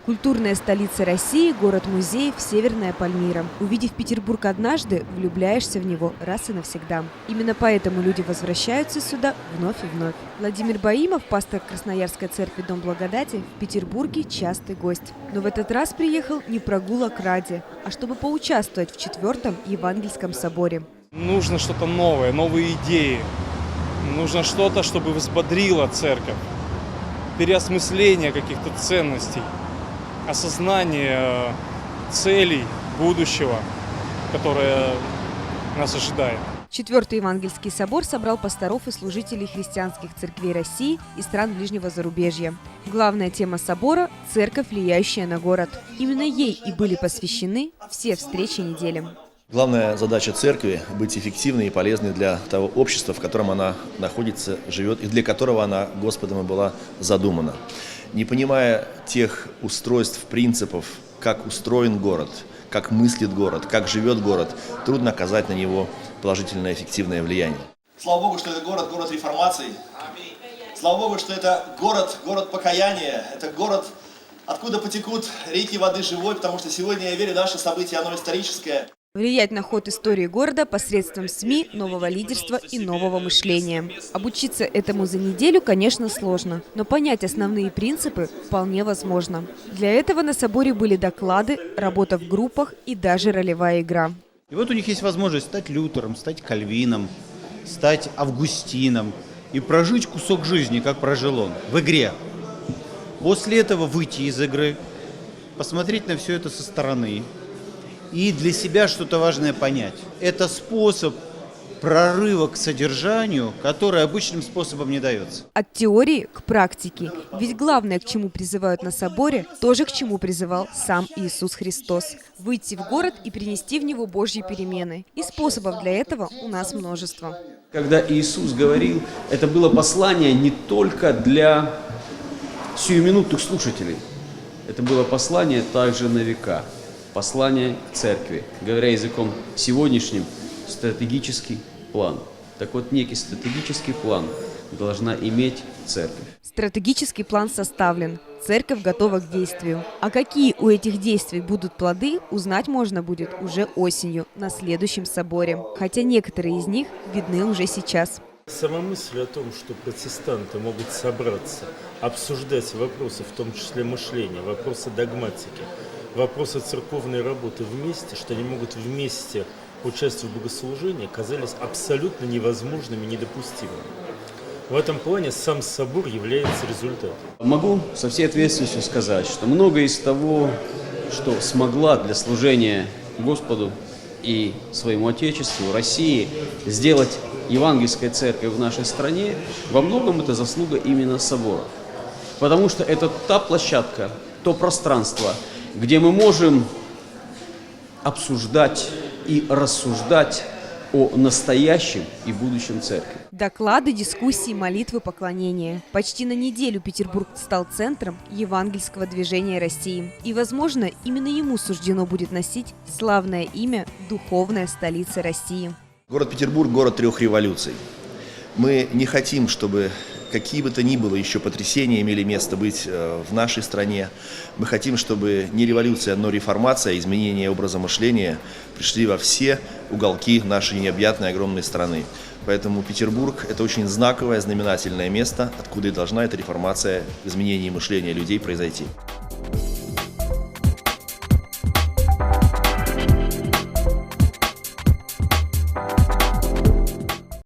Культурная столица России, город-музеев, Северная Пальмира. Увидев Петербург однажды, влюбляешься в него раз и навсегда. Именно поэтому люди возвращаются сюда вновь и вновь. Владимир Баимов, пастор Красноярской церкви Дом Благодати, в Петербурге частый гость. Но в этот раз приехал не прогулок ради, а чтобы поучаствовать в 4-м Евангельском соборе. Нужно что-то новое, новые идеи. Нужно что-то, чтобы взбодрило церковь. Переосмысление каких-то ценностей. Осознание целей будущего, которое нас ожидает. 4-й Евангельский собор собрал пасторов и служителей христианских церквей России и стран ближнего зарубежья. Главная тема собора – церковь, влияющая на город. Именно ей и были посвящены все встречи недели. Главная задача церкви – быть эффективной и полезной для того общества, в котором она находится, живет, и для которого она Господом и была задумана. Не понимая тех устройств, принципов, как устроен город, как мыслит город, как живет город, трудно оказать на него положительное эффективное влияние. Слава Богу, что это город реформации. Слава Богу, что это город покаяния, это город, откуда потекут реки воды живой, потому что сегодня, я верю, наше событие, оно историческое. Влиять на ход истории города посредством СМИ, нового лидерства и нового мышления. Обучиться этому за неделю, конечно, сложно, но понять основные принципы вполне возможно. Для этого на соборе были доклады, работа в группах и даже ролевая игра. И вот у них есть возможность стать Лютером, стать Кальвином, стать Августином и прожить кусок жизни, как прожил он, в игре. После этого выйти из игры, посмотреть на все это со стороны и для себя что-то важное понять. Это способ прорыва к содержанию, который обычным способом не дается. От теории к практике. Ведь главное, к чему призывают на соборе, тоже к чему призывал сам Иисус Христос. Выйти в город и принести в него Божьи перемены. И способов для этого у нас множество. Когда Иисус говорил, это было послание не только для сиюминутных слушателей. Это было послание также на века. Послание к церкви. Говоря языком сегодняшним, стратегический план. Так вот, некий стратегический план должна иметь церковь. Стратегический план составлен. Церковь готова к действию. А какие у этих действий будут плоды, узнать можно будет уже осенью на следующем соборе. Хотя некоторые из них видны уже сейчас. Сама мысль о том, что протестанты могут собраться, обсуждать вопросы, в том числе мышления, вопросы догматики, вопросы церковной работы вместе, что они могут вместе участвовать в богослужении, казались абсолютно невозможными, недопустимыми. В этом плане сам собор является результатом. Могу со всей ответственностью сказать, что многое из того, что смогла для служения Господу и своему Отечеству, России, сделать Евангельская церковь в нашей стране, во многом это заслуга именно собора. Потому что это та площадка, то пространство, где мы можем обсуждать и рассуждать о настоящем и будущем церкви. Доклады, дискуссии, молитвы, поклонения. Почти на неделю Петербург стал центром евангельского движения России. И, возможно, именно ему суждено будет носить славное имя «Духовная столица России». Город Петербург – город 3 революций. Мы не хотим, чтобы какие бы то ни было еще потрясения имели место быть в нашей стране. Мы хотим, чтобы не революция, но реформация, изменение образа мышления пришли во все уголки нашей необъятной огромной страны. Поэтому Петербург – это очень знаковое, знаменательное место, откуда и должна эта реформация, изменение мышления людей произойти.